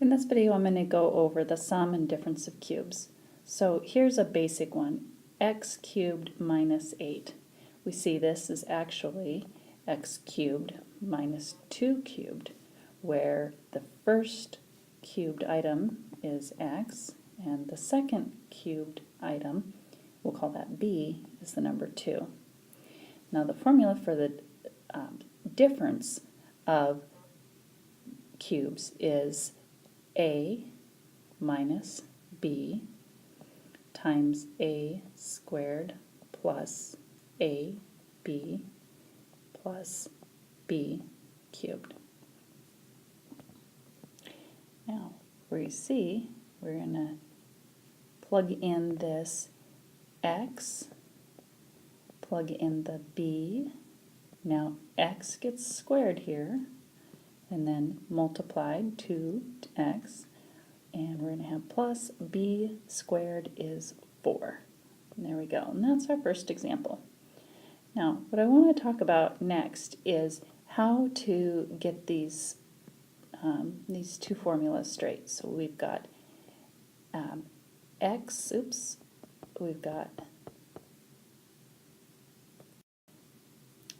In this video, I'm going to go over the sum and difference of cubes. So here's a basic one, x cubed minus 8. We see this is actually x cubed minus 2 cubed, where the first cubed item is x, and the second cubed item, we'll call that b, is the number 2. Now the formula for the difference of cubes is a minus b times a squared plus ab plus b cubed. Now, where you see, we're going to plug in this x, plug in the b. Now x gets squared here, and then multiplied 2x, and we're going to have plus b squared is 4. And there we go, and that's our first example. Now, what I want to talk about next is how to get these two formulas straight. So we've got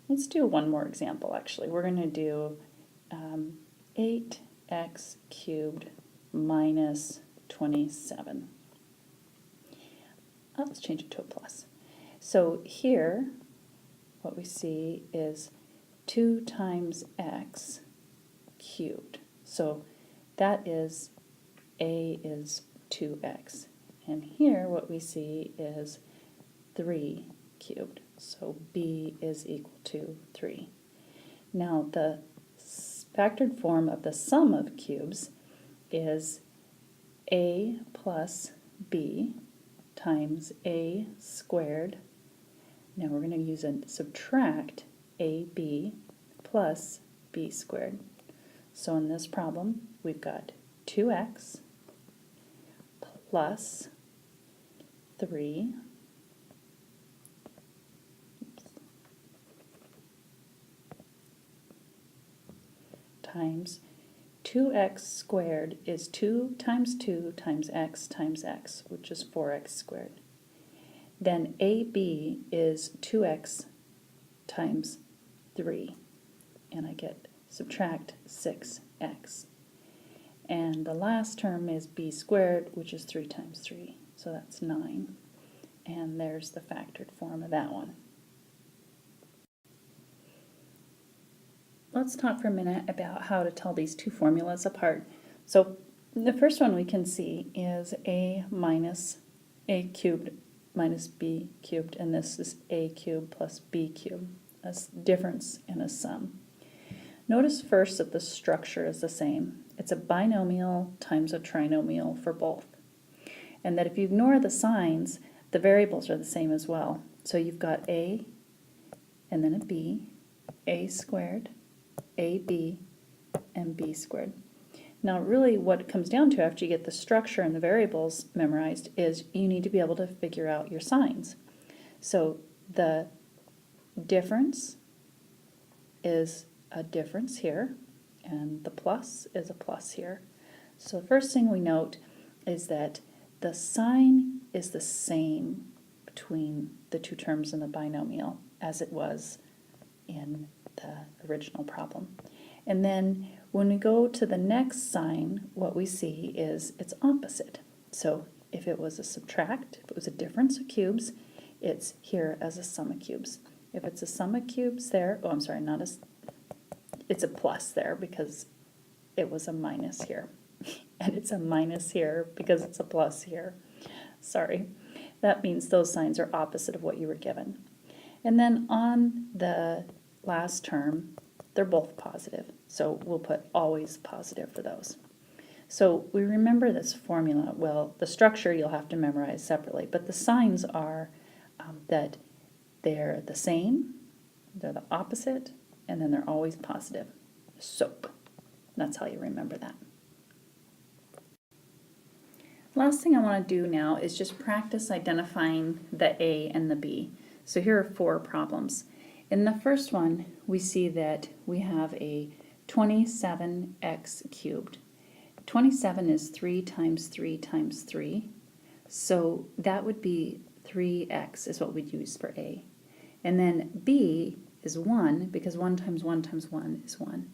let's do one more example actually. We're going to do 8x cubed minus 27. Let's change it to a plus. So here, what we see is 2 times x cubed. So that is a is 2x. And here what we see is 3 cubed. So b is equal to 3. Now the factored form of the sum of cubes is a plus b times a squared. Now we're going to use a subtract ab plus b squared. So in this problem we've got 2x plus 3 times 2x squared is 2 times 2 times x, which is 4x squared. Then AB is 2x times 3, and I get subtract 6x. And the last term is b squared, which is 3 times 3, so that's 9. And there's the factored form of that one. Let's talk for a minute about how to tell these two formulas apart. So the first one we can see is a minus a cubed minus b cubed, and this is a cubed plus b cubed, a difference and a sum. Notice first that the structure is the same. It's a binomial times a trinomial for both. And that if you ignore the signs, the variables are the same as well. So you've got a and then a b, a squared, ab, and b squared. Now really what it comes down to after you get the structure and the variables memorized is you need to be able to figure out your signs. So the difference is a difference here, and the plus is a plus here. So the first thing we note is that the sign is the same between the two terms in the binomial as it was in the original problem. And then when we go to the next sign, what we see is its opposite. So if it was a subtract, if it was a difference of cubes, it's here as a sum of cubes. If it's a sum of cubes there, oh I'm sorry, not a, it's a plus there because it was a minus here. And it's a minus here because it's a plus here. Sorry. That means those signs are opposite of what you were given. And then on the last term, they're both positive. So we'll put always positive for those. So we remember this formula. Well, the structure you'll have to memorize separately, but the signs are that they're the same, they're the opposite, and then they're always positive. SOAP. That's how you remember that. Last thing I want to do now is just practice identifying the A and the B. So here are 4 problems. In the first one, we see that we have a 27x cubed. 27 is 3 times 3 times 3. So that would be 3x is what we'd use for A. And then B is 1, because 1 times 1 times 1 is 1.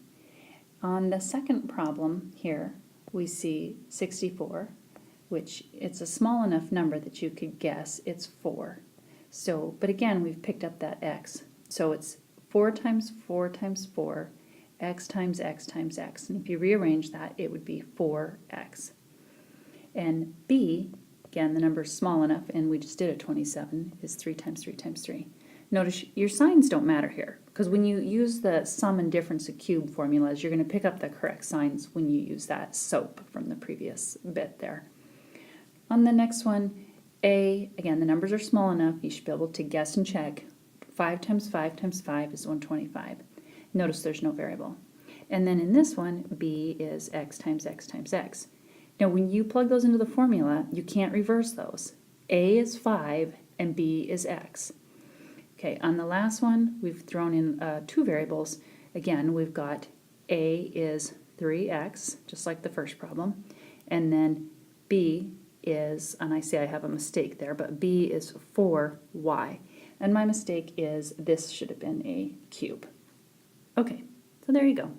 On the second problem here, we see 64, which it's a small enough number that you could guess it's 4. So, but again, we've picked up that x. So it's 4 times 4 times 4, x times x times x. And if you rearrange that, it would be 4x. And B, again, the number is small enough, and we just did a 27, is 3 times 3 times 3. Notice your signs don't matter here, because when you use the sum and difference of cube formulas, you're going to pick up the correct signs when you use that SOAP from the previous bit there. On the next one, A, again, the numbers are small enough, you should be able to guess and check. 5 times 5 times 5 is 125. Notice there's no variable. And then in this one, B is x times x times x. Now when you plug those into the formula, you can't reverse those. A is 5 and B is x. Okay, on the last one, we've thrown in 2 variables. Again, we've got A is 3x, just like the first problem, and then B is, and I say I have a mistake there, but B is 4y. And my mistake is this should have been a cube. Okay, so there you go.